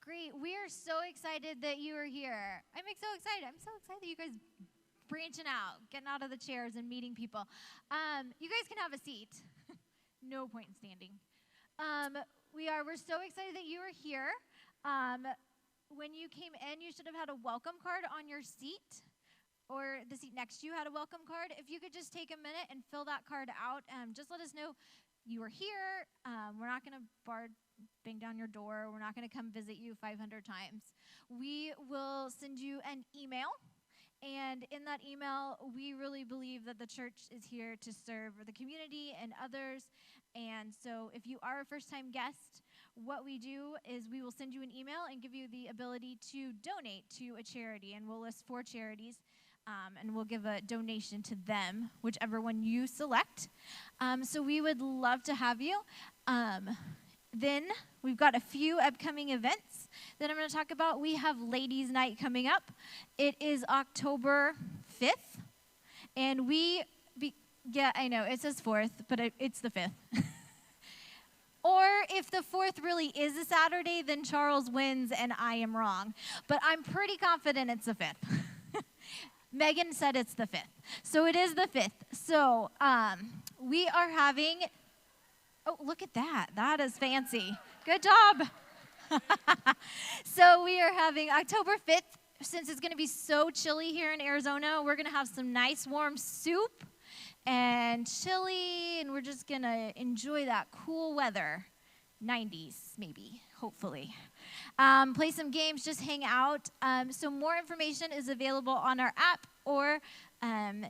Great. We are so excited that you are here. I'm so excited. I'm so excited that you guys branching out, getting out of the chairs and meeting people. You guys can have a seat. No point in standing. We're so excited that you are here. When you came in, you should have had a welcome card on your seat, or the seat next to you had a welcome card. If you could just take a minute and fill that card out, just let us know you were here. We're not going to bang down your door. We're not going to come visit you 500 times. We will send you an email, and in that email, we really believe that the church is here to serve the community and others. And so if you are a first-time guest, what we do is we will send you an email and give you the ability to donate to a charity, and we'll list 4 charities. And we'll give a donation to them, whichever one you select. So we would love to have you. Then we've got a few upcoming events that I'm going to talk about. We have Ladies' Night coming up. It is October 5th. And yeah, I know, it says 4th, but it's the 5th. Or if the 4th really is a Saturday, then Charles wins and I am wrong. But I'm pretty confident it's the 5th. Megan said it's the 5th. So it is the 5th. So we are having, oh, look at that. That is fancy. Good job. So we are having October 5th. Since it's going to be so chilly here in Arizona, we're going to have some nice warm soup and chili, and we're just going to enjoy that cool weather. 90s, maybe, hopefully. Play some games, just hang out. So more information is available on our app, or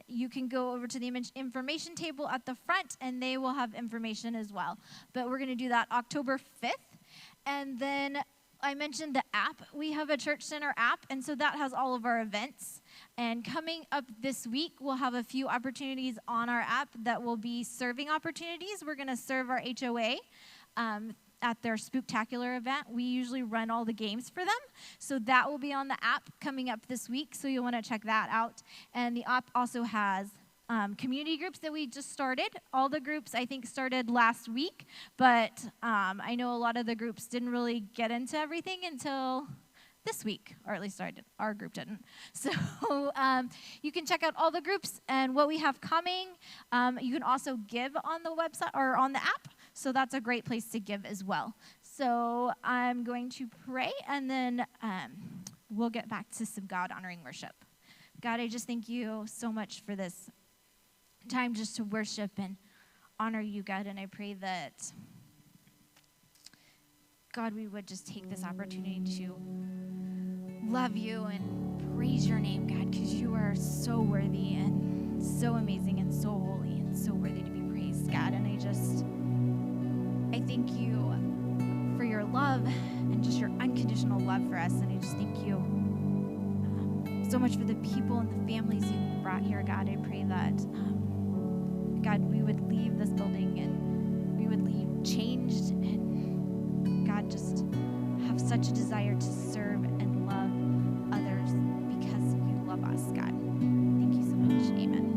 you can go over to the information table at the front, and they will have information as well. But we're going to do that October 5th. And then I mentioned the app. We have a Church Center app, and so that has all of our events. And coming up this week, we'll have a few opportunities on our app that will be serving opportunities. We're going to serve our HOA. At their Spooktacular event. We usually run all the games for them. So that will be on the app coming up this week. So you'll want to check that out. And the app also has community groups that we just started. All the groups, I think, started last week. But I know a lot of the groups didn't really get into everything until this week, or at least our group didn't. So you can check out all the groups and what we have coming. You can also give on the website or on the app. So that's a great place to give as well. So I'm going to pray, and then we'll get back to some God-honoring worship. God, I just thank you so much for this time just to worship and honor you, God. And I pray that, God, we would just take this opportunity to love you and praise your name, God, because you are so worthy and so amazing and so holy and so worthy to be praised, God. And I thank you for your love and just your unconditional love for us. And I just thank you so much for the people and the families you've brought here, God. I pray that, God, we would leave this building and we would leave changed and, God, just have such a desire to serve and love others because you love us, God. Thank you so much. Amen.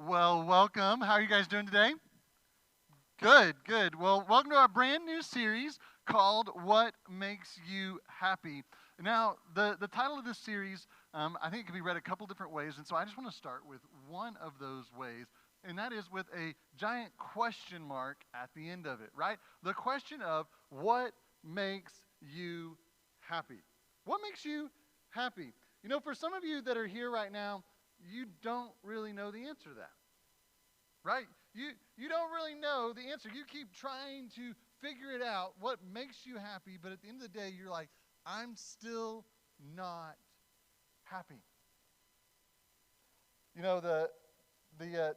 Well, welcome. How are you guys doing today? Good, good. Well, welcome to our brand new series called What Makes You Happy. Now, the title of this series, I think it can be read a couple different ways, and so I just want to start with one of those ways, and that is with a giant question mark at the end of it, right? The question of what makes you happy? What makes you happy? You know, for some of you that are here right now, you don't really know the answer to that, right? You don't really know the answer. You keep trying to figure it out, what makes you happy, but at the end of the day, you're like, I'm still not happy. You know, the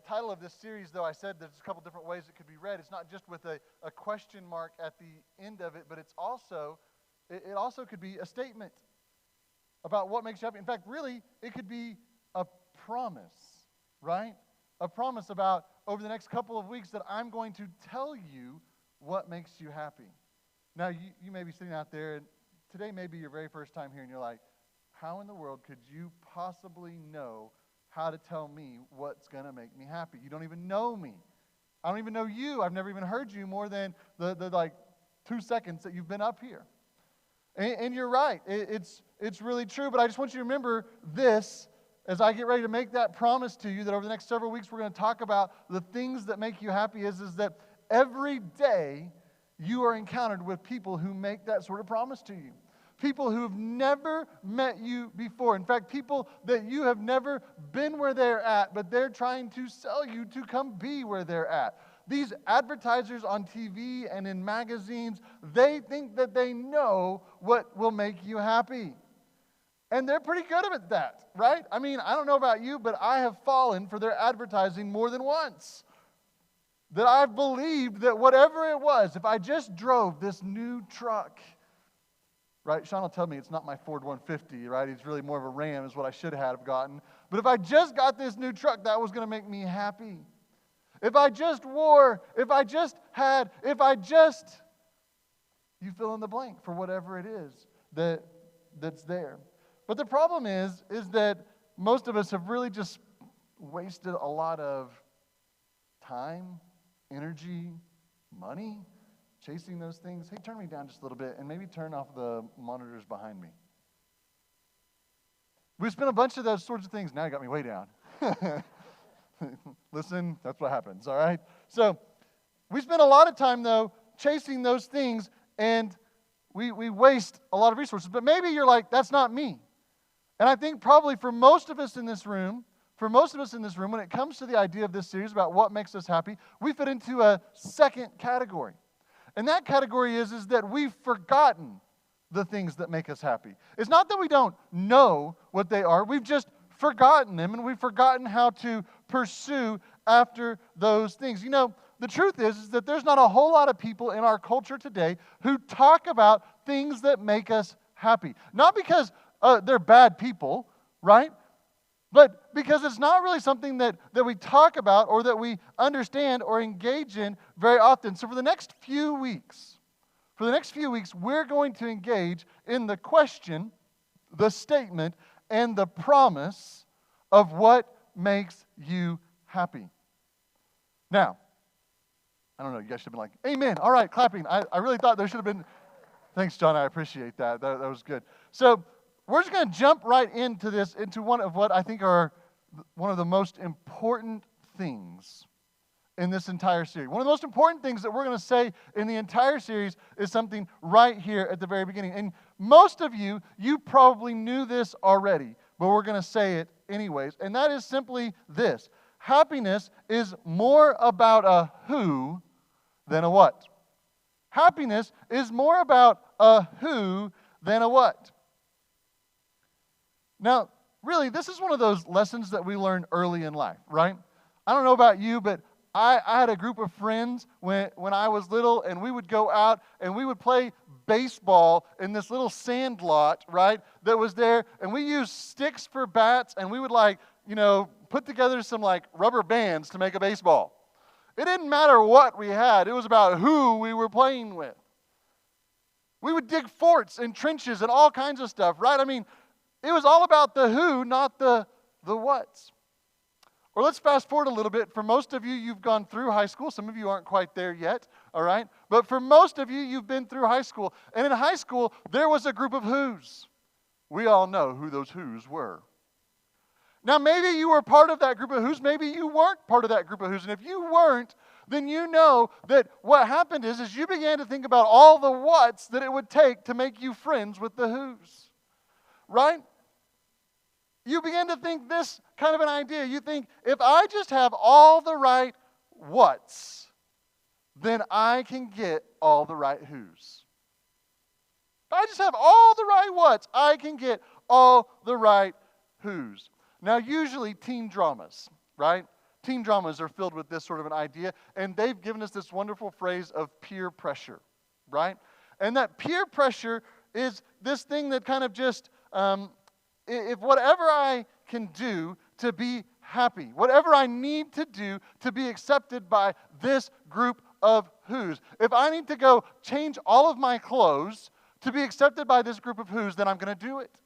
title of this series, though, I said there's a couple different ways it could be read. It's not just with a question mark at the end of it, but it also could be a statement about what makes you happy. In fact, really, it could be a promise, right? A promise about over the next couple of weeks that I'm going to tell you what makes you happy. Now, you may be sitting out there, and today may be your very first time here, and you're like, how in the world could you possibly know how to tell me what's going to make me happy? You don't even know me. I don't even know you. I've never even heard you more than the like 2 seconds that you've been up here. And you're right. It's really true, but I just want you to remember this as I get ready to make that promise to you that over the next several weeks we're going to talk about the things that make you happy is that every day you are encountered with people who make that sort of promise to you. People who have never met you before. In fact, people that you have never been where they're at, but they're trying to sell you to come be where they're at. These advertisers on TV and in magazines, they think that they know what will make you happy. And they're pretty good at that, right? I mean, I don't know about you, but I have fallen for their advertising more than once. That I've believed that whatever it was, if I just drove this new truck, right? Sean will tell me it's not my Ford 150, right? It's really more of a Ram is what I should have gotten. But if I just got this new truck, that was going to make me happy. If I just you fill in the blank for whatever it is that's there. But the problem is that most of us have really just wasted a lot of time, energy, money, chasing those things. Hey, turn me down just a little bit and maybe turn off the monitors behind me. We spent a bunch of those sorts of things. Now you got me way down. Listen, that's what happens, all right? So we spend a lot of time, though, chasing those things, and we waste a lot of resources. But maybe you're like, that's not me. And I think probably for most of us in this room, when it comes to the idea of this series about what makes us happy, we fit into a second category. And that category is that we've forgotten the things that make us happy. It's not that we don't know what they are. We've just forgotten them, and we've forgotten how to pursue after those things. You know, the truth is that there's not a whole lot of people in our culture today who talk about things that make us happy. Not because they're bad people, right? But because it's not really something that we talk about or that we understand or engage in very often. So for the next few weeks, we're going to engage in the question, the statement, and the promise of what makes you happy. Now, I don't know, you guys should have been like, amen, all right, clapping. I really thought there should have been, thanks, John, I appreciate that. That was good. So we're just going to jump right into this, into one of what I think are one of the most important things in this entire series. One of the most important things that we're going to say in the entire series is something right here at the very beginning. And most of you probably knew this already, but we're going to say it anyways. And that is simply this. Happiness is more about a who than a what. Happiness is more about a who than a what. Now, really, this is one of those lessons that we learn early in life, right? I don't know about you, but I had a group of friends when I was little, and we would go out and we would play baseball in this little sand lot, right, that was there. And we used sticks for bats, and we would, put together some, rubber bands to make a baseball. It didn't matter what we had. It was about who we were playing with. We would dig forts and trenches and all kinds of stuff, right? I mean, it was all about the who, not the whats. Or let's fast forward a little bit. For most of you, you've gone through high school. Some of you aren't quite there yet, all right? But for most of you, you've been through high school. And in high school, there was a group of who's. We all know who those who's were. Now, maybe you were part of that group of who's. Maybe you weren't part of that group of who's. And if you weren't, then you know that what happened is you began to think about all the what's that it would take to make you friends with the who's, right? You begin to think this kind of an idea. You think, if I just have all the right what's, then I can get all the right who's. If I just have all the right what's, I can get all the right who's. Now, usually teen dramas, right? Teen dramas are filled with this sort of an idea, and they've given us this wonderful phrase of peer pressure, right? And that peer pressure is this thing that kind of just, if whatever I can do to be happy, whatever I need to do to be accepted by this group of who's, if I need to go change all of my clothes to be accepted by this group of who's, then I'm going to do it.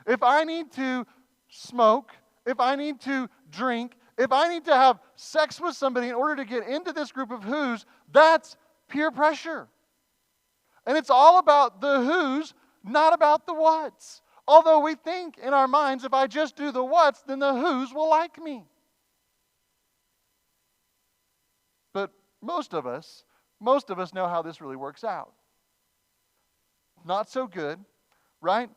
If I need to smoke, if I need to drink, if I need to have sex with somebody in order to get into this group of who's, that's peer pressure. And it's all about the who's, not about the what's. Although we think in our minds, if I just do the what's, then the who's will like me. But most of us know how this really works out. Not so good, right?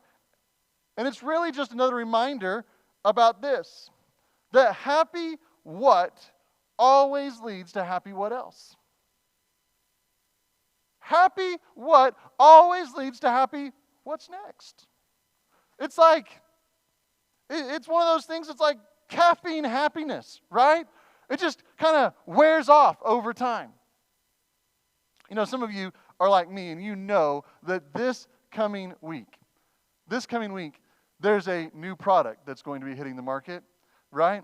And it's really just another reminder about this, that happy what always leads to happy what else? Happy what always leads to happy what's next? It's like, it's one of those things, it's like caffeine happiness, right? It just kind of wears off over time. You know, some of you are like me, and you know that this coming week, there's a new product that's going to be hitting the market, right?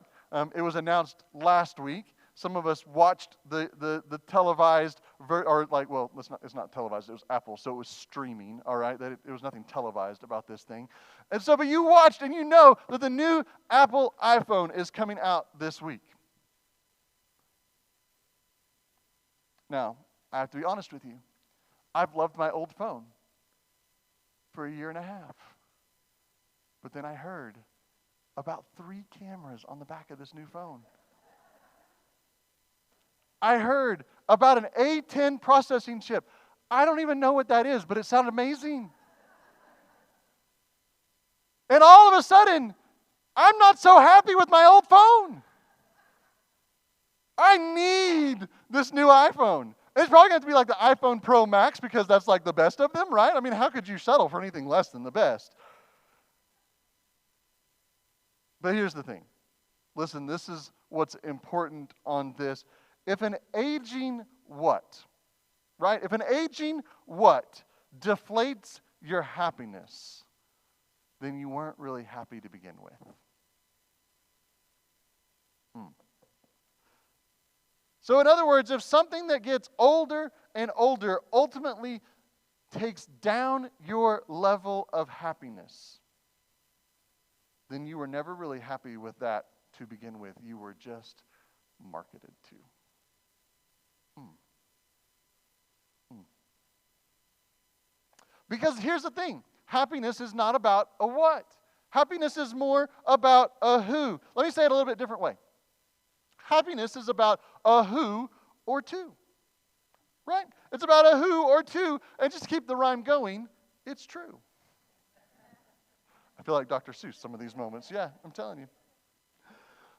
It was announced last week. Some of us watched the televised, it's not televised, it was Apple, so it was streaming, all right? It was nothing televised about this thing. And so, but you watched and you know that the new Apple iPhone is coming out this week. Now, I have to be honest with you. I've loved my old phone for a year and a half. But then I heard about 3 cameras on the back of this new phone. I heard about an A10 processing chip. I don't even know what that is, but it sounded amazing. And all of a sudden, I'm not so happy with my old phone. I need this new iPhone. It's probably going to be like the iPhone Pro Max because that's like the best of them, right? I mean, how could you settle for anything less than the best? But here's the thing. Listen, this is what's important on this. If an aging what, right? If an aging what deflates your happiness, then you weren't really happy to begin with. So in other words, if something that gets older and older ultimately takes down your level of happiness, then you were never really happy with that to begin with. You were just marketed to. Because here's the thing. Happiness is not about a what. Happiness is more about a who. Let me say it a little bit different way. Happiness is about a who or two. Right? It's about a who or two. And just keep the rhyme going. It's true. I feel like Dr. Seuss some of these moments. Yeah, I'm telling you.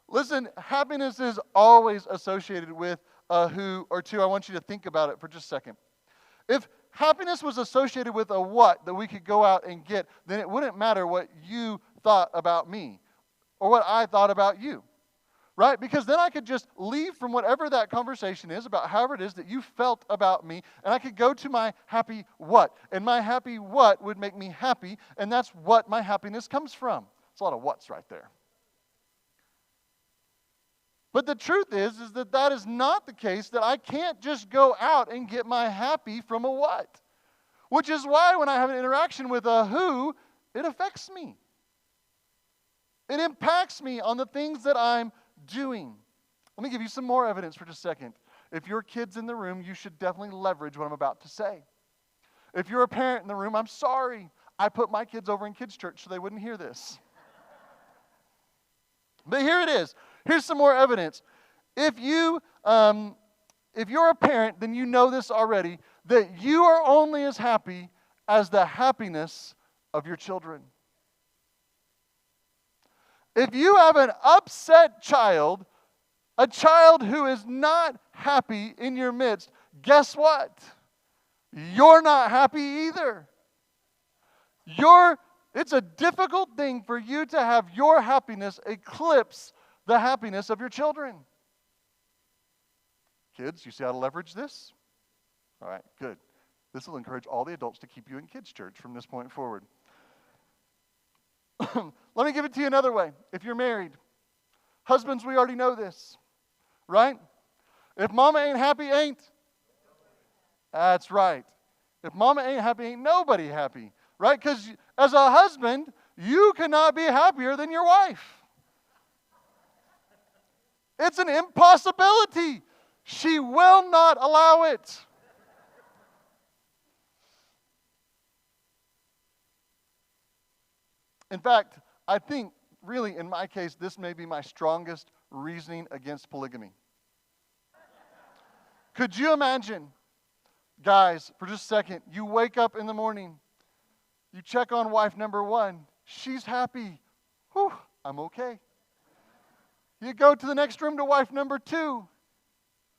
Listen, happiness is always associated with a who or two. I want you to think about it for just a second. If happiness was associated with a what that we could go out and get, then it wouldn't matter what you thought about me or what I thought about you. Right? Because then I could just leave from whatever that conversation is about however it is that you felt about me, and I could go to my happy what. And my happy what would make me happy, and that's what my happiness comes from. It's a lot of what's right there. But the truth is that is not the case, that I can't just go out and get my happy from a what. Which is why when I have an interaction with a who, it affects me. It impacts me on the things that I'm doing. Let me give you some more evidence for just a second. If your kid's in the room, you should definitely leverage what I'm about to say. If you're a parent in the room, I'm sorry. I put my kids over in kids' church so they wouldn't hear this. But here it is. Here's some more evidence. If you're a parent, then you know this already, that you are only as happy as the happiness of your children. If you have an upset child, a child who is not happy in your midst, guess what? You're not happy either. It's a difficult thing for you to have your happiness eclipse the happiness of your children. Kids, you see how to leverage this? All right, good. This will encourage all the adults to keep you in kids' church from this point forward. Let me give it to you another way. If you're married, husbands, we already know this, right? If mama ain't happy, ain't. That's right. If mama ain't happy, ain't nobody happy, right? Because as a husband, you cannot be happier than your wife. It's an impossibility. She will not allow it. In fact, I think, really, in my case, this may be my strongest reasoning against polygamy. Could you imagine, guys, for just a second, you wake up in the morning, you check on wife number one, she's happy. Whew, I'm okay. You go to the next room to wife number two,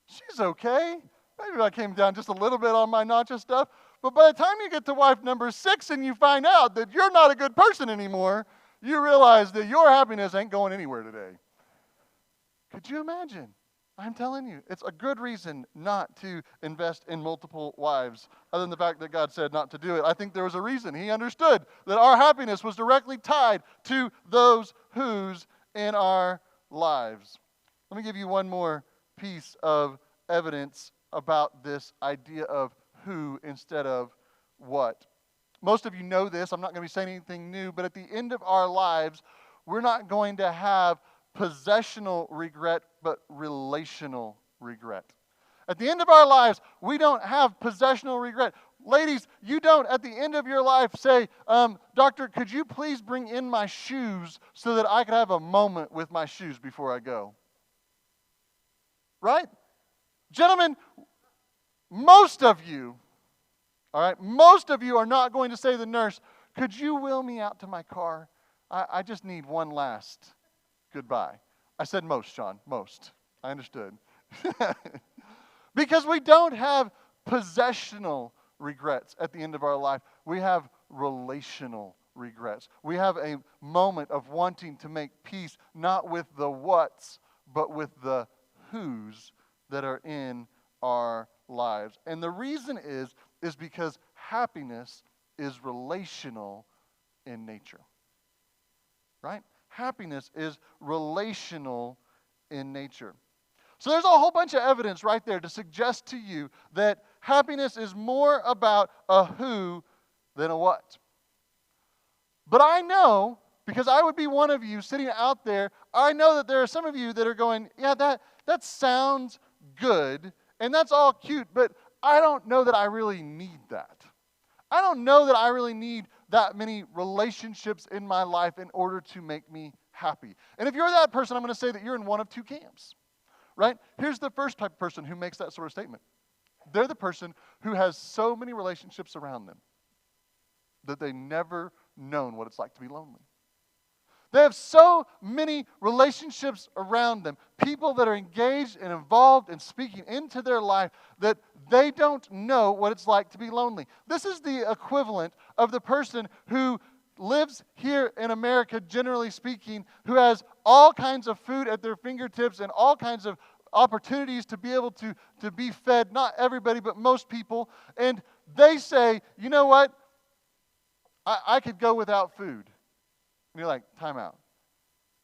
she's okay. Maybe I came down just a little bit on my nacho stuff, but by the time you get to wife number 6 and you find out that you're not a good person anymore, you realize that your happiness ain't going anywhere today. Could you imagine? I'm telling you, it's a good reason not to invest in multiple wives, other than the fact that God said not to do it. I think there was a reason. He understood that our happiness was directly tied to those who's in our lives. Let me give you one more piece of evidence about this idea of who instead of what. Most of you know this. I'm not going to be saying anything new, but at the end of our lives, we're not going to have possessional regret, but relational regret. At the end of our lives, we don't have possessional regret. Ladies, you don't at the end of your life say, doctor, could you please bring in my shoes so that I could have a moment with my shoes before I go? Right? Gentlemen, most of you, all right, most of you are not going to say to the nurse, could you wheel me out to my car? I just need one last goodbye. I said most, Sean, most. I understood. Because we don't have possessional regrets at the end of our life. We have relational regrets. We have a moment of wanting to make peace, not with the whats, but with the whos that are in our lives. And the reason is because happiness is relational in nature. Right? Happiness is relational in nature. So there's a whole bunch of evidence right there to suggest to you that happiness is more about a who than a what. But I know, because I would be one of you sitting out there, I know that there are some of you that are going, yeah, that sounds good, and that's all cute, but I don't know that I really need that. I don't know that I really need that many relationships in my life in order to make me happy. And if you're that person, I'm going to say that you're in one of two camps, right? Here's the first type of person who makes that sort of statement. They're the person who has so many relationships around them that they never known what it's like to be lonely. They have so many relationships around them, people that are engaged and involved and speaking into their life, that they don't know what it's like to be lonely. This is the equivalent of the person who lives here in America, generally speaking, who has all kinds of food at their fingertips and all kinds of opportunities to be able to be fed, not everybody, but most people, and they say, you know what, I could go without food. And you're like, time out.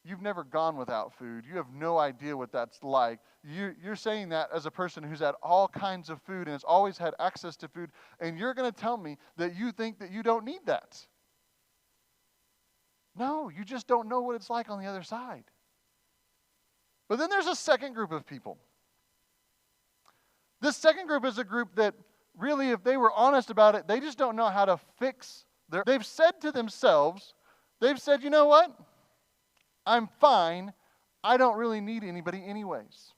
You've never gone without food. You have no idea what that's like. You're saying that as a person who's had all kinds of food and has always had access to food, and you're going to tell me that you think that you don't need that. No, you just don't know what it's like on the other side. But then there's a second group of people. This second group is a group that really, if they were honest about it, they just don't know how to fix they've said to themselves, you know what? I'm fine. I don't really need anybody anyways.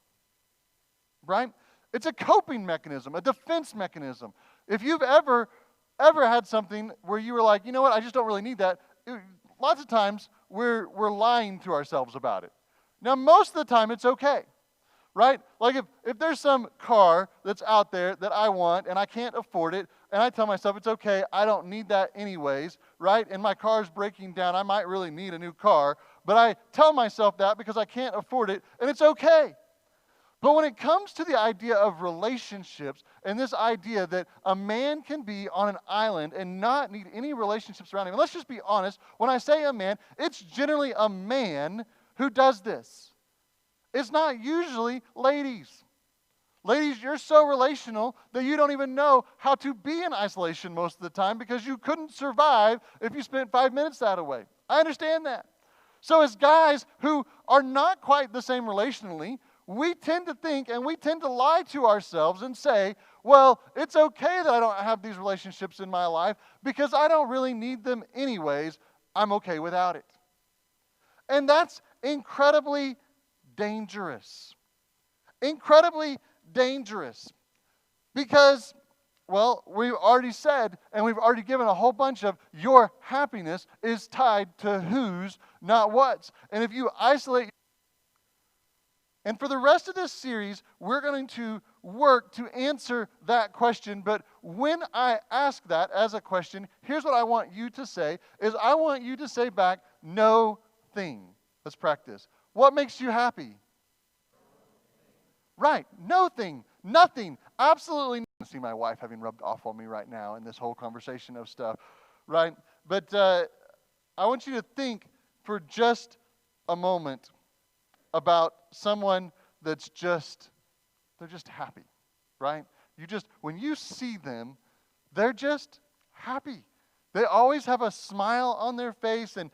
Right? It's a coping mechanism, a defense mechanism. If you've ever had something where you were like, you know what, I just don't really need that, lots of times we're lying to ourselves about it. Now, most of the time it's okay. Right? Like if there's some car that's out there that I want and I can't afford it, and I tell myself it's okay, I don't need that anyways, right? And my car's breaking down, I might really need a new car, but I tell myself that because I can't afford it, and it's okay. But when it comes to the idea of relationships and this idea that a man can be on an island and not need any relationships around him, and let's just be honest, when I say a man, it's generally a man who does this. It's not usually ladies. Ladies, you're so relational that you don't even know how to be in isolation most of the time because you couldn't survive if you spent 5 minutes that away. I understand that. So as guys who are not quite the same relationally, we tend to think and we tend to lie to ourselves and say, well, it's okay that I don't have these relationships in my life because I don't really need them anyways. I'm okay without it. And that's incredibly dangerous. Incredibly dangerous. Because, well, we've already said and we've already given a whole bunch of your happiness is tied to who's, not what's. And if you isolate, and for the rest of this series, we're going to work to answer that question. But when I ask that as a question, here's what I want you to say, is I want you to say back, no thing. Let's practice. What makes you happy? Right. No thing. Nothing. Absolutely nothing. I see my wife having rubbed off on me right now in this whole conversation of stuff. Right? But I want you to think for just a moment about someone that's they're just happy. Right? When you see them, they're just happy. They always have a smile on their face and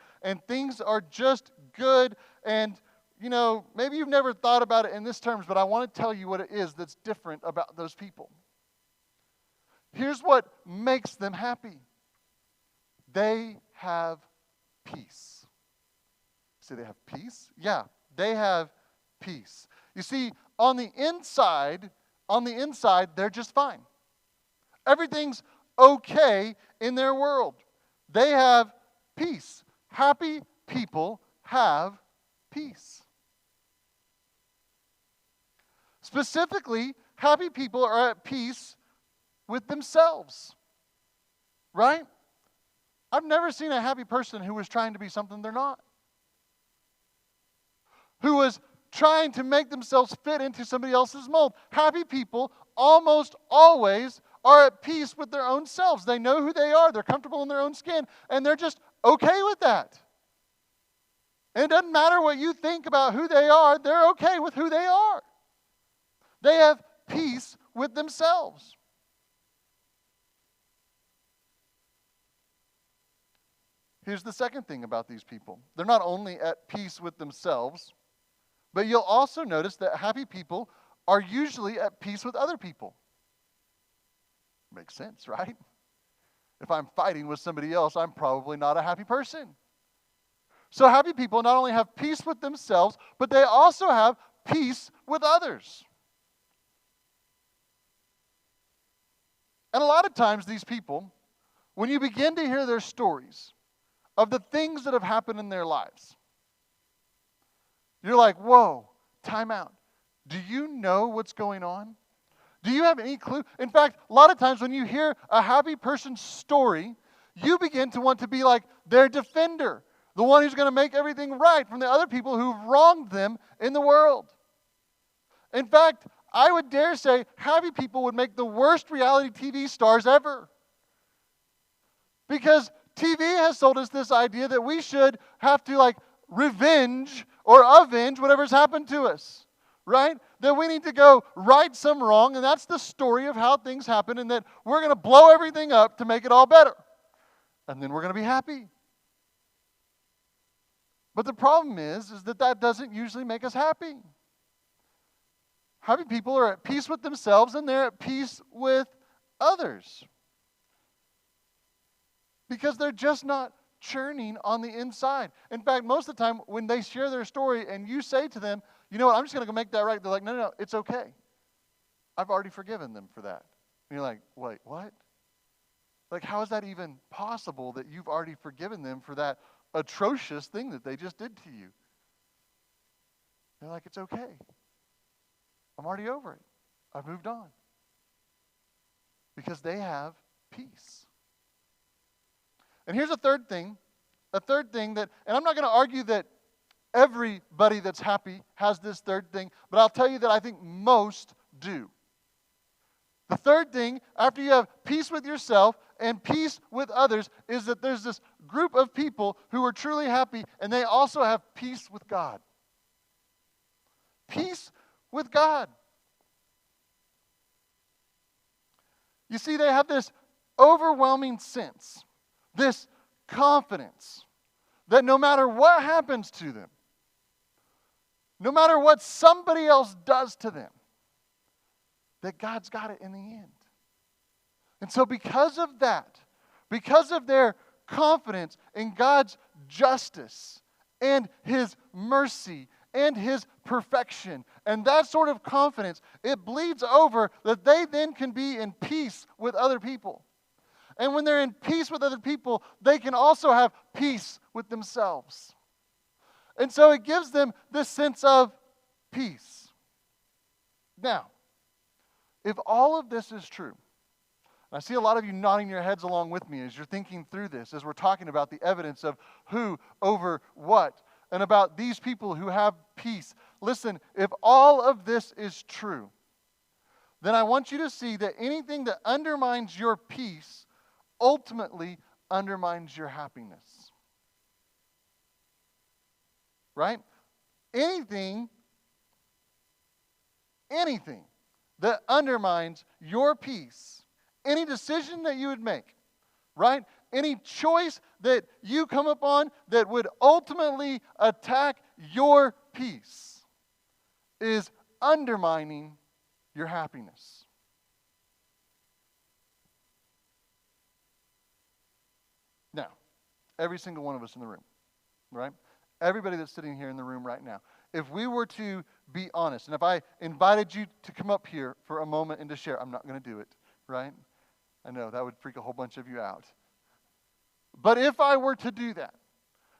things are just good. And you know, maybe you've never thought about it in this terms, but I want to tell you what it is that's different about those people. Here's what makes them happy. They have peace. See, they have peace? Yeah, they have peace. You see, on the inside, they're just fine. Everything's okay in their world. They have peace. Happy people have peace. Specifically, happy people are at peace with themselves. Right? I've never seen a happy person who was trying to be something they're not. Who was trying to make themselves fit into somebody else's mold. Happy people almost always are at peace with their own selves. They know who they are. They're comfortable in their own skin. And they're just okay with that. And it doesn't matter what you think about who they are. They're okay with who they are. They have peace with themselves. Here's the second thing about these people. They're not only at peace with themselves, but you'll also notice that happy people are usually at peace with other people. Makes sense, right? If I'm fighting with somebody else, I'm probably not a happy person. So happy people not only have peace with themselves, but they also have peace with others. And a lot of times these people, when you begin to hear their stories of the things that have happened in their lives, you're like, whoa, time out. Do you know what's going on? Do you have any clue? In fact, a lot of times when you hear a happy person's story, you begin to want to be like their defender, the one who's going to make everything right from the other people who've wronged them in the world. In fact, I would dare say happy people would make the worst reality TV stars ever. Because TV has sold us this idea that we should have to revenge or avenge whatever's happened to us. Right? That we need to go right some wrong, and that's the story of how things happen, and that we're going to blow everything up to make it all better. And then we're going to be happy. But the problem is that doesn't usually make us happy. Happy people are at peace with themselves and they're at peace with others. Because they're just not churning on the inside. In fact, most of the time when they share their story and you say to them, you know what, I'm just going to go make that right. They're like, no, it's okay. I've already forgiven them for that. And you're like, wait, what? Like, how is that even possible that you've already forgiven them for that atrocious thing that they just did to you? They're like, it's okay. I'm already over it. I've moved on. Because they have peace. And here's a third thing that, and I'm not going to argue that everybody that's happy has this third thing, but I'll tell you that I think most do. The third thing, after you have peace with yourself and peace with others, is that there's this group of people who are truly happy, and they also have peace with God. Peace with God. You see, they have this overwhelming sense, this confidence, that no matter what happens to them, no matter what somebody else does to them, that God's got it in the end. And so because of that, because of their confidence in God's justice and His mercy and His perfection, and that sort of confidence, it bleeds over that they then can be in peace with other people. And when they're in peace with other people, they can also have peace with themselves. And so it gives them this sense of peace. Now, if all of this is true, and I see a lot of you nodding your heads along with me as you're thinking through this, as we're talking about the evidence of who over what, and about these people who have peace. Listen, if all of this is true, then I want you to see that anything that undermines your peace ultimately undermines your happiness. Right? Anything that undermines your peace, any decision that you would make, right? Any choice that you come upon that would ultimately attack your peace is undermining your happiness. Now, every single one of us in the room, right? Everybody that's sitting here in the room right now, if we were to be honest, and if I invited you to come up here for a moment and to share, I'm not going to do it, right? I know that would freak a whole bunch of you out. But if I were to do that,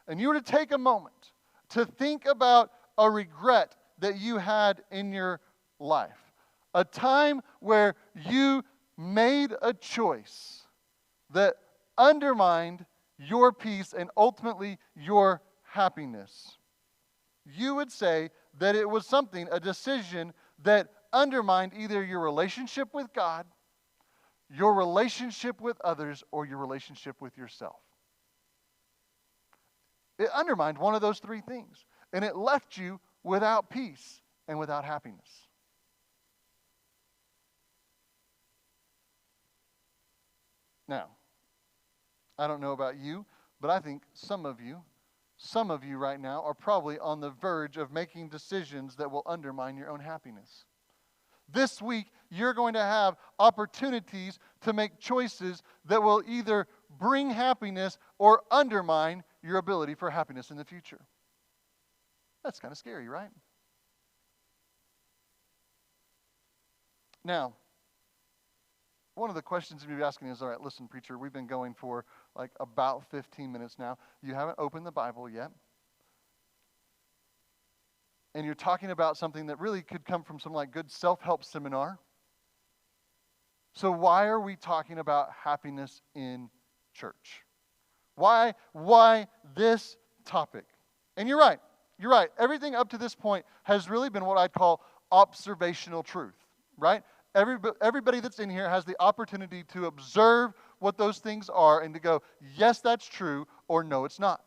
and you were to take a moment to think about a regret that you had in your life, a time where you made a choice that undermined your peace and ultimately your happiness, you would say that it was something, a decision that undermined either your relationship with God, your relationship with others, or your relationship with yourself. It undermined one of those three things, and it left you without peace and without happiness. Now, I don't know about you, but I think some of you right now are probably on the verge of making decisions that will undermine your own happiness. This week, you're going to have opportunities to make choices that will either bring happiness or undermine your ability for happiness in the future. That's kind of scary, right? Now, one of the questions you'll be asking is, all right, listen, preacher, we've been going for like about 15 minutes now. You haven't opened the Bible yet. And you're talking about something that really could come from some like good self-help seminar. So why are we talking about happiness in church? Why this topic? And you're right. Everything up to this point has really been what I'd call observational truth, right? Everybody that's in here has the opportunity to observe what those things are and to go, yes, that's true, or no, it's not.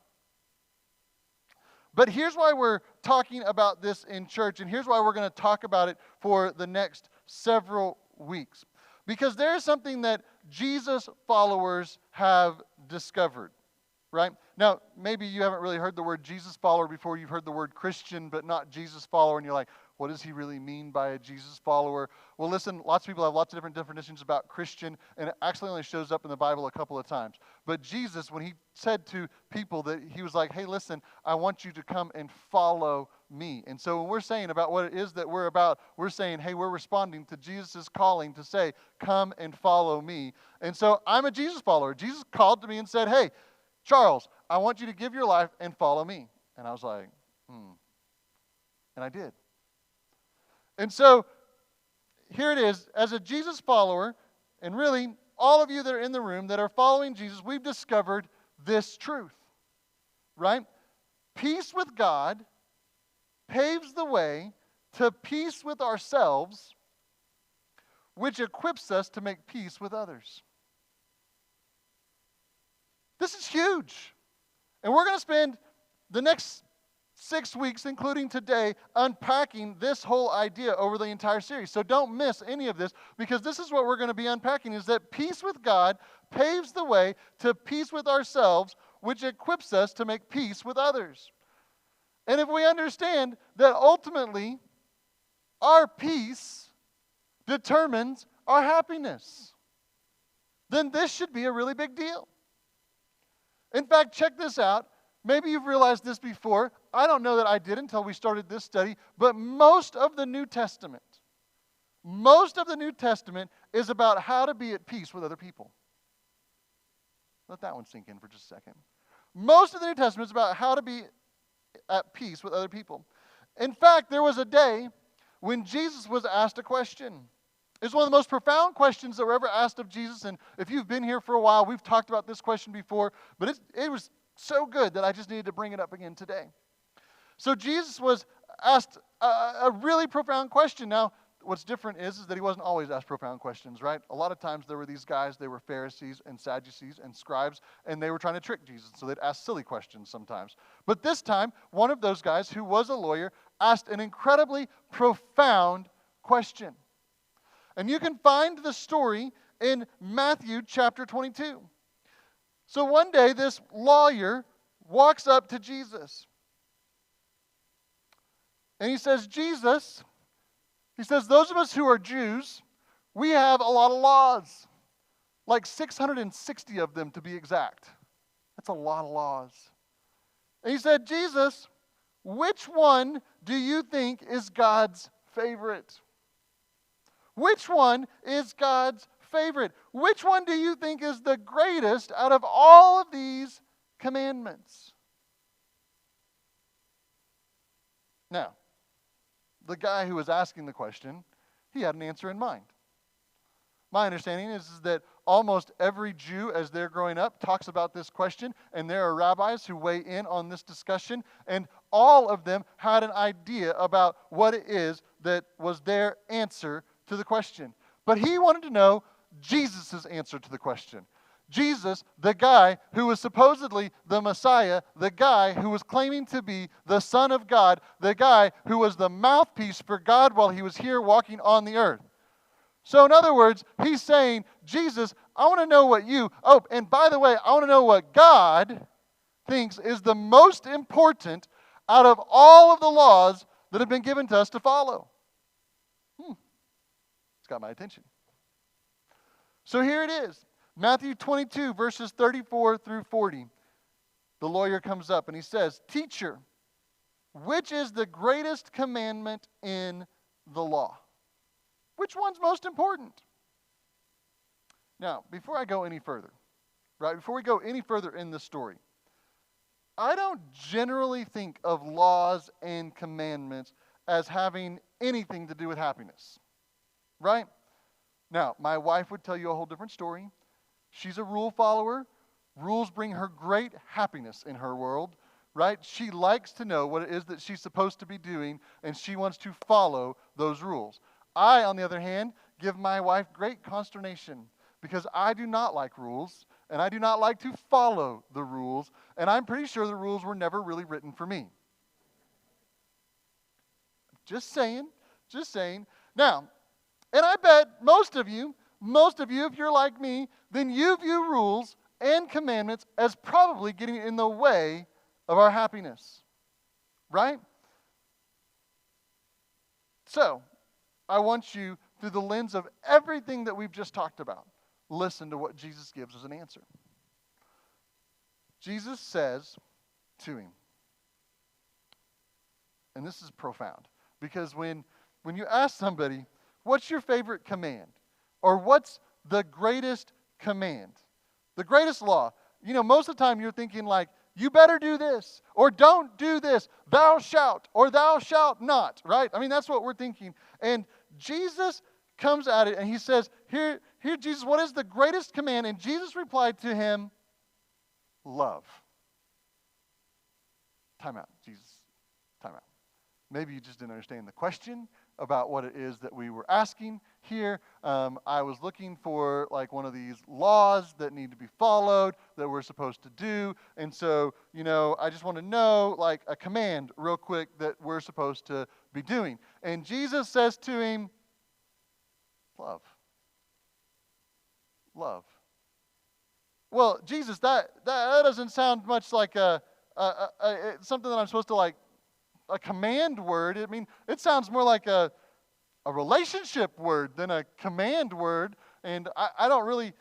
But here's why we're talking about this in church, and here's why we're going to talk about it for the next several weeks. Because there's something that Jesus followers have discovered, right? Now, maybe you haven't really heard the word Jesus follower before. You've heard the word Christian, but not Jesus follower, and you're like, what does he really mean by a Jesus follower? Well, listen, lots of people have lots of different definitions about Christian, and it actually only shows up in the Bible a couple of times. But Jesus, when he said to people that he was like, hey, listen, I want you to come and follow me. And so when we're saying about what it is that we're about, we're saying, hey, we're responding to Jesus' calling to say, come and follow me. And so I'm a Jesus follower. Jesus called to me and said, hey, Charles, I want you to give your life and follow me. And I was like, And I did. And so here it is. As a Jesus follower, and really all of you that are in the room that are following Jesus, we've discovered this truth, right? Peace with God paves the way to peace with ourselves, which equips us to make peace with others. This is huge. And we're going to spend the next 6 weeks, including today, unpacking this whole idea over the entire series. So don't miss any of this, because this is what we're going to be unpacking, is that peace with God paves the way to peace with ourselves, which equips us to make peace with others. And if we understand that ultimately our peace determines our happiness, then this should be a really big deal. In fact, check this out. Maybe you've realized this before. I don't know that I did until we started this study, but most of the New Testament is about how to be at peace with other people. Let that one sink in for just a second. Most of the New Testament is about how to be at peace with other people. In fact, there was a day when Jesus was asked a question. It's one of the most profound questions that were ever asked of Jesus, and if you've been here for a while, we've talked about this question before, but it was so good that I just needed to bring it up again today. So Jesus was asked a really profound question. Now, what's different is that he wasn't always asked profound questions, right? A lot of times there were these guys, they were Pharisees and Sadducees and scribes, and they were trying to trick Jesus, so they'd ask silly questions sometimes. But this time, one of those guys, who was a lawyer, asked an incredibly profound question. And you can find the story in Matthew chapter 22. So one day, this lawyer walks up to Jesus. And he says, Jesus, he says, those of us who are Jews, we have a lot of laws. Like 660 of them to be exact. That's a lot of laws. And he said, Jesus, which one do you think is God's favorite? Which one is God's favorite? Which one do you think is the greatest out of all of these commandments? Now, the guy who was asking the question, he had an answer in mind. My understanding is that almost every Jew, as they're growing up, talks about this question, and there are rabbis who weigh in on this discussion, and all of them had an idea about what it is that was their answer to the question. But he wanted to know Jesus' answer to the question. Jesus, the guy who was supposedly the Messiah, the guy who was claiming to be the Son of God, the guy who was the mouthpiece for God while he was here walking on the earth. So in other words, he's saying, Jesus, I want to know what and by the way, I want to know what God thinks is the most important out of all of the laws that have been given to us to follow. It's got my attention. So here it is. Matthew 22, verses 34 through 40. The lawyer comes up and he says, Teacher, which is the greatest commandment in the law? Which one's most important? Now, before I go any further, before we go any further in this story, I don't generally think of laws and commandments as having anything to do with happiness. Right? Now, my wife would tell you a whole different story. She's a rule follower. Rules bring her great happiness in her world, right? She likes to know what it is that she's supposed to be doing, and she wants to follow those rules. I, on the other hand, give my wife great consternation because I do not like rules, and I do not like to follow the rules, and I'm pretty sure the rules were never really written for me. Just saying. Now, and I bet most of you, if you're like me, then you view rules and commandments as probably getting in the way of our happiness. Right? So, I want you, through the lens of everything that we've just talked about, listen to what Jesus gives as an answer. Jesus says to him, and this is profound, because when you ask somebody, what's your favorite command? Or what's the greatest command? The greatest law. Most of the time you're thinking like, you better do this, or don't do this, thou shalt, or thou shalt not, right? I mean, that's what we're thinking. And Jesus comes at it and he says, here, Jesus, what is the greatest command? And Jesus replied to him, love. Time out, Jesus. Time out. Maybe you just didn't understand the question about what it is that we were asking here. I was looking for like one of these laws that need to be followed, that we're supposed to do. And so, I just want to know like a command real quick that we're supposed to be doing. And Jesus says to him, love. Love. Well, Jesus, that doesn't sound much like something that I'm supposed to like a command word. I mean, it sounds more like a relationship word than a command word. And I don't really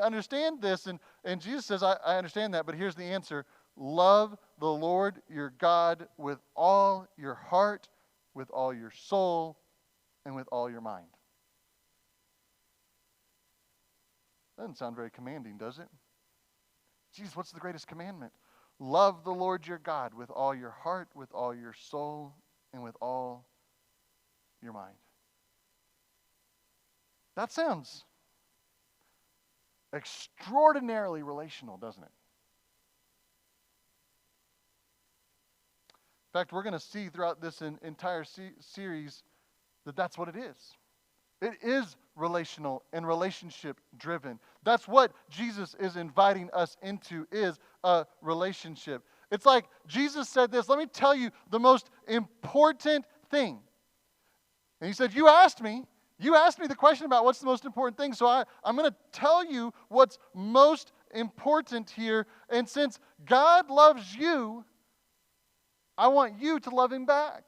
understand this. And Jesus says, I understand that, but here's the answer. Love the Lord your God with all your heart, with all your soul, and with all your mind. Doesn't sound very commanding, does it? Jesus, what's the greatest commandment? Love the Lord your God with all your heart, with all your soul, and with all your mind. That sounds extraordinarily relational, doesn't it? In fact, we're going to see throughout this entire series that that's what it is. It is relational and relationship driven. That's what Jesus is inviting us into, is a relationship. It's like Jesus said this, let me tell you the most important thing. And he said, you asked me the question about what's the most important thing, so I'm going to tell you what's most important here. And since God loves you, I want you to love him back.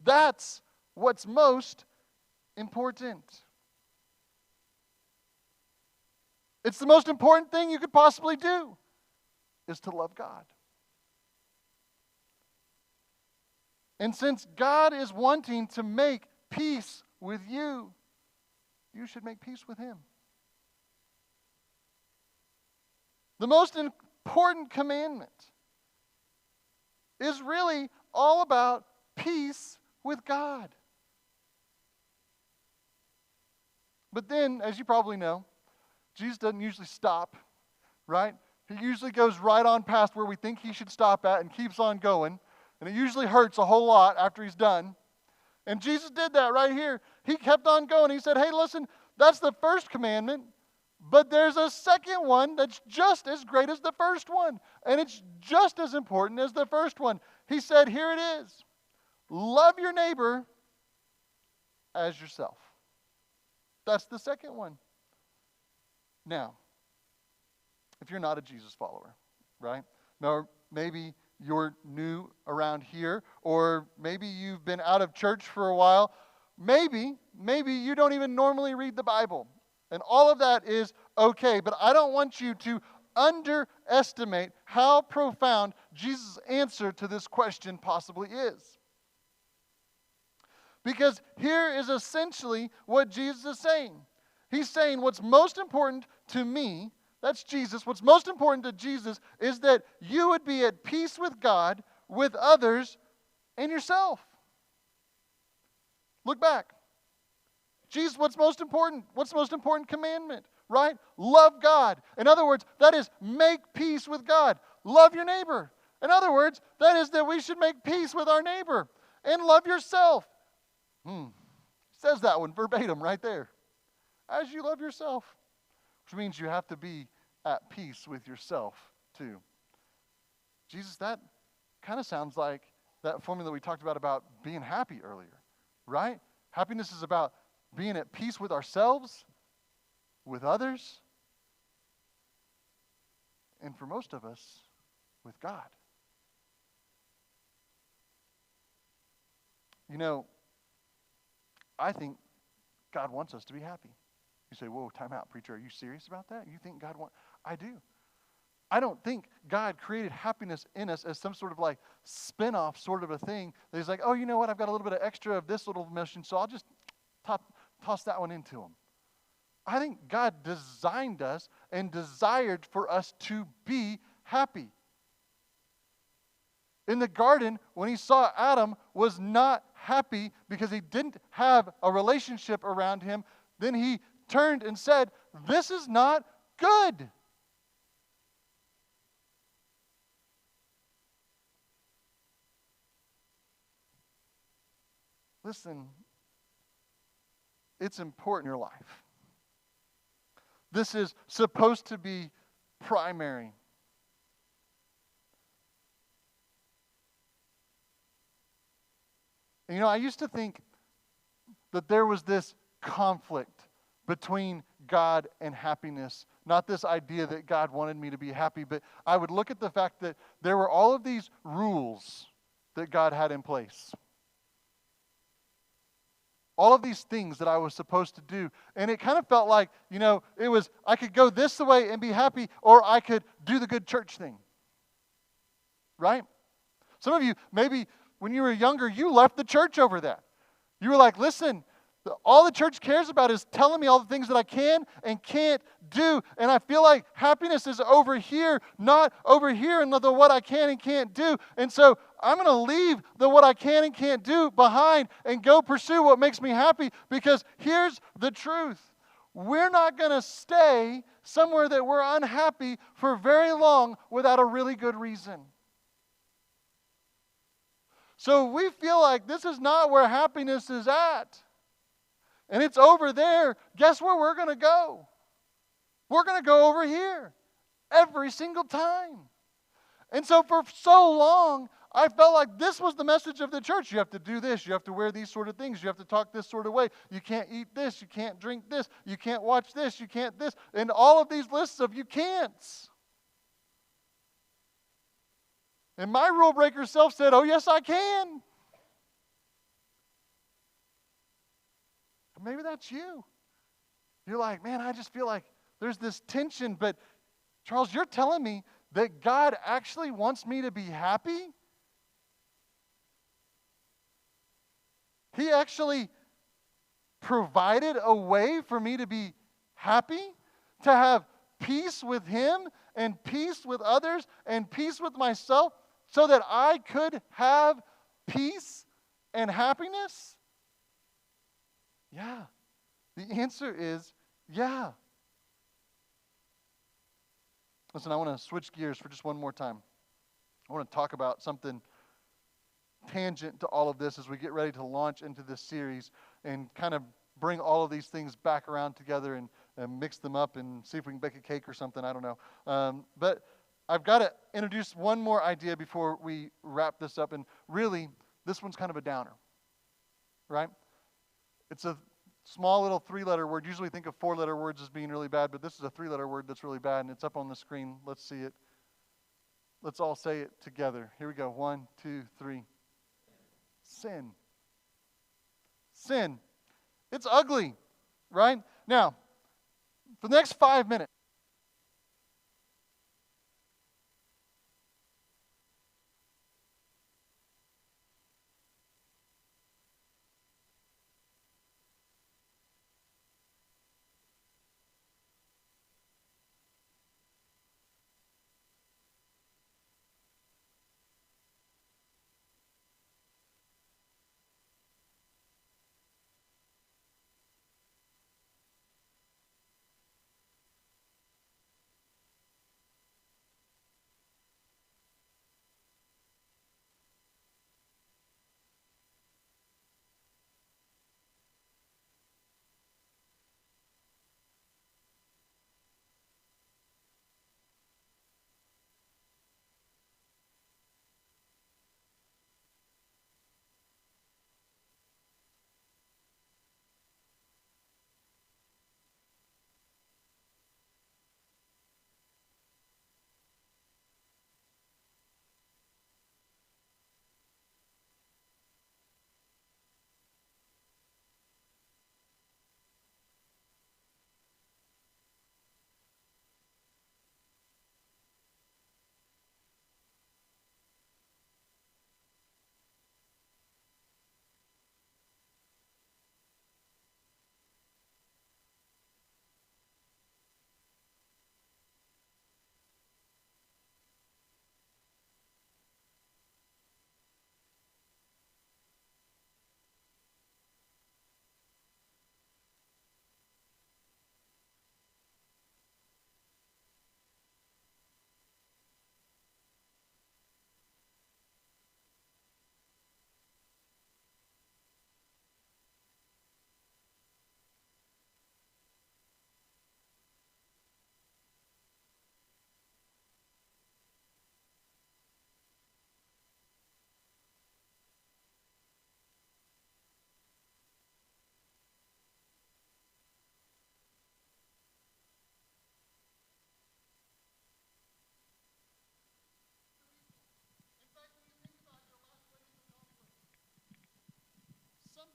That's what's most important. It's the most important thing you could possibly do, is to love God. And since God is wanting to make peace with you, you should make peace with him. The most important commandment is really all about peace with God. But then, as you probably know, Jesus doesn't usually stop, right? He usually goes right on past where we think he should stop at and keeps on going. And it usually hurts a whole lot after he's done. And Jesus did that right here. He kept on going. He said, hey, listen, that's the first commandment, but there's a second one that's just as great as the first one. And it's just as important as the first one. He said, here it is. Love your neighbor as yourself. That's the second one. Now, if you're not a Jesus follower, right? Now, maybe you're new around here, or maybe you've been out of church for a while. Maybe you don't even normally read the Bible. And all of that is okay, but I don't want you to underestimate how profound Jesus' answer to this question possibly is. Because here is essentially what Jesus is saying. He's saying what's most important to me, that's Jesus, what's most important to Jesus is that you would be at peace with God, with others, and yourself. Look back. Jesus, what's most important? What's the most important commandment? Right? Love God. In other words, that is make peace with God. Love your neighbor. In other words, that is that we should make peace with our neighbor. And love yourself. Says that one verbatim right there. As you love yourself. Which means you have to be at peace with yourself too. Jesus, that kind of sounds like that formula we talked about being happy earlier. Right? Happiness is about being at peace with ourselves, with others, and for most of us, with God. You know, I think God wants us to be happy. You say, whoa, time out, preacher. Are you serious about that? You think God wants? I do. I don't think God created happiness in us as some sort of like spin-off sort of a thing. That He's like, oh, you know what? I've got a little bit of extra of this little mission, so I'll just toss that one into Him. I think God designed us and desired for us to be happy. In the garden, when He saw Adam was not happy because he didn't have a relationship around him, then He turned and said, this is not good. Listen, it's important in your life. This is supposed to be primary. And I used to think that there was this conflict between God and happiness. Not this idea that God wanted me to be happy, but I would look at the fact that there were all of these rules that God had in place. All of these things that I was supposed to do. And it kind of felt like, it was, I could go this way and be happy, or I could do the good church thing. Right? Some of you, maybe when you were younger, you left the church over that. You were like, listen, all the church cares about is telling me all the things that I can and can't do. And I feel like happiness is over here, not over here in the what I can and can't do. And so I'm going to leave the what I can and can't do behind and go pursue what makes me happy, because here's the truth. We're not going to stay somewhere that we're unhappy for very long without a really good reason. So we feel like this is not where happiness is at, and it's over there. Guess where we're going to go? We're going to go over here every single time. And so for so long, I felt like this was the message of the church. You have to do this. You have to wear these sort of things. You have to talk this sort of way. You can't eat this. You can't drink this. You can't watch this. You can't this. And all of these lists of you can'ts. And my rule breaker self said, oh, yes, I can. Maybe that's you. You're like, man, I just feel like there's this tension. But Charles, you're telling me that God actually wants me to be happy? He actually provided a way for me to be happy, to have peace with Him and peace with others and peace with myself, so that I could have peace and happiness? Yeah. The answer is yeah. Listen, I want to switch gears for just one more time. I want to talk about something tangent to all of this as we get ready to launch into this series and kind of bring all of these things back around together and mix them up and see if we can bake a cake or something. I don't know. But I've got to introduce one more idea before we wrap this up. And really, this one's kind of a downer, right? It's a small little 3-letter word. Usually think of 4-letter words as being really bad, but this is a 3-letter word that's really bad, and it's up on the screen. Let's see it. Let's all say it together. Here we go. 1, 2, 3. Sin. Sin. It's ugly, right? Now, for the next 5 minutes,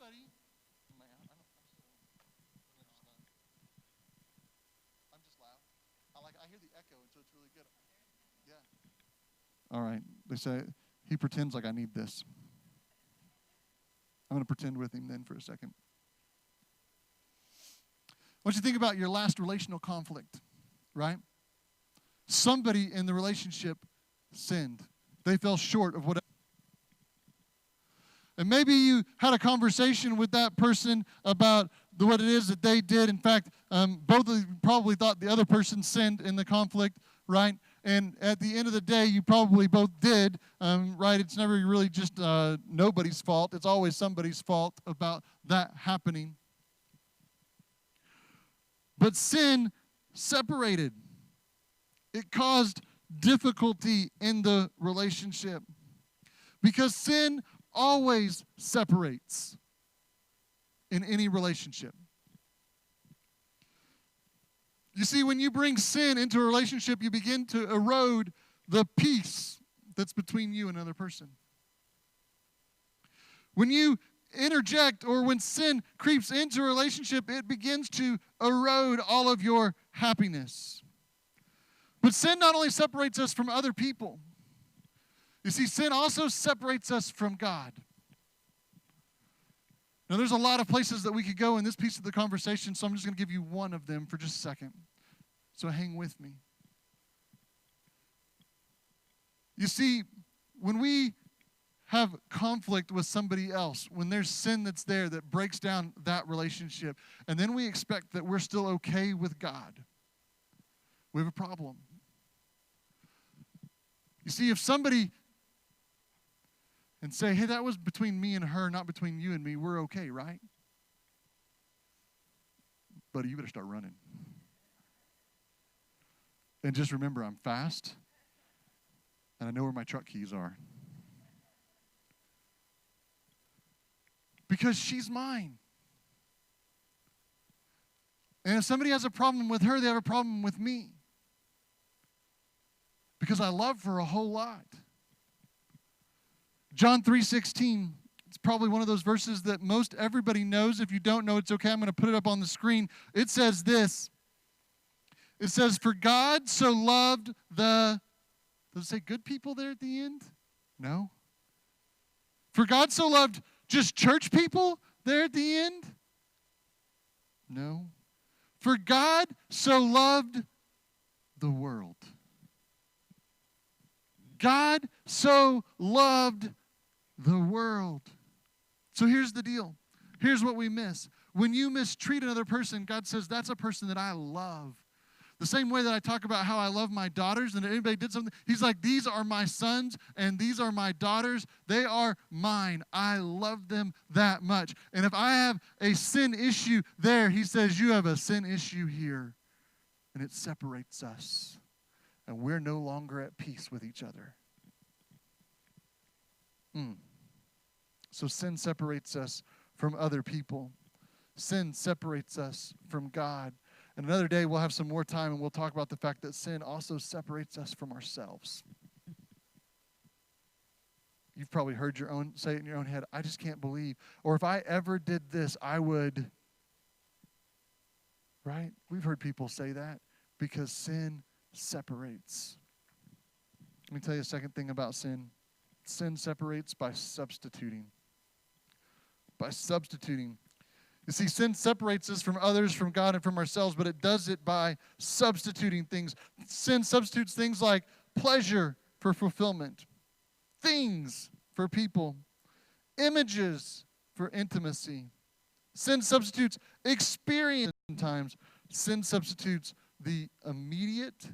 somebody, man, I'm just loud. I hear the echo, and so it's really good. Yeah. All right. They say he pretends like I need this. I'm going to pretend with him then for a second. I want you to think about your last relational conflict, right? Somebody in the relationship sinned. They fell short of whatever. And maybe you had a conversation with that person about what it is that they did. In fact, both of you probably thought the other person sinned in the conflict, right? And at the end of the day, you probably both did, right? It's never really just nobody's fault. It's always somebody's fault about that happening. But sin separated. It caused difficulty in the relationship. Because sin always separates in any relationship. You see, when you bring sin into a relationship, you begin to erode the peace that's between you and another person. When you interject or when sin creeps into a relationship, it begins to erode all of your happiness. But sin not only separates us from other people, you see, sin also separates us from God. Now, there's a lot of places that we could go in this piece of the conversation, so I'm just going to give you one of them for just a second. So hang with me. You see, when we have conflict with somebody else, when there's sin that's there that breaks down that relationship, and then we expect that we're still okay with God, we have a problem. You see, if somebody and say, hey, that was between me and her, not between you and me, we're okay, right? Buddy, you better start running. And just remember, I'm fast, and I know where my truck keys are. Because she's mine. And if somebody has a problem with her, they have a problem with me. Because I love her a whole lot. John 3:16, it's probably one of those verses that most everybody knows. If you don't know, it's okay. I'm going to put it up on the screen. It says this. It says, for God so loved the, does it say good people there at the end? No. For God so loved just church people there at the end? No. For God so loved the world. God so loved the world. So here's the deal. Here's what we miss. When you mistreat another person, God says, that's a person that I love. The same way that I talk about how I love my daughters, and if anybody did something, he's like, these are my sons and these are my daughters. They are mine. I love them that much. And if I have a sin issue there, he says, you have a sin issue here. And it separates us. And we're no longer at peace with each other. So sin separates us from other people. Sin separates us from God. And another day we'll have some more time and we'll talk about the fact that sin also separates us from ourselves. You've probably heard say it in your own head, I just can't believe. Or if I ever did this, I would. Right? We've heard people say that because sin separates. Let me tell you a second thing about sin. Sin separates by substituting. By substituting. You see, sin separates us from others, from God, and from ourselves, but it does it by substituting things. Sin substitutes things like pleasure for fulfillment, things for people, images for intimacy. Sin substitutes experience sometimes. Sin substitutes the immediate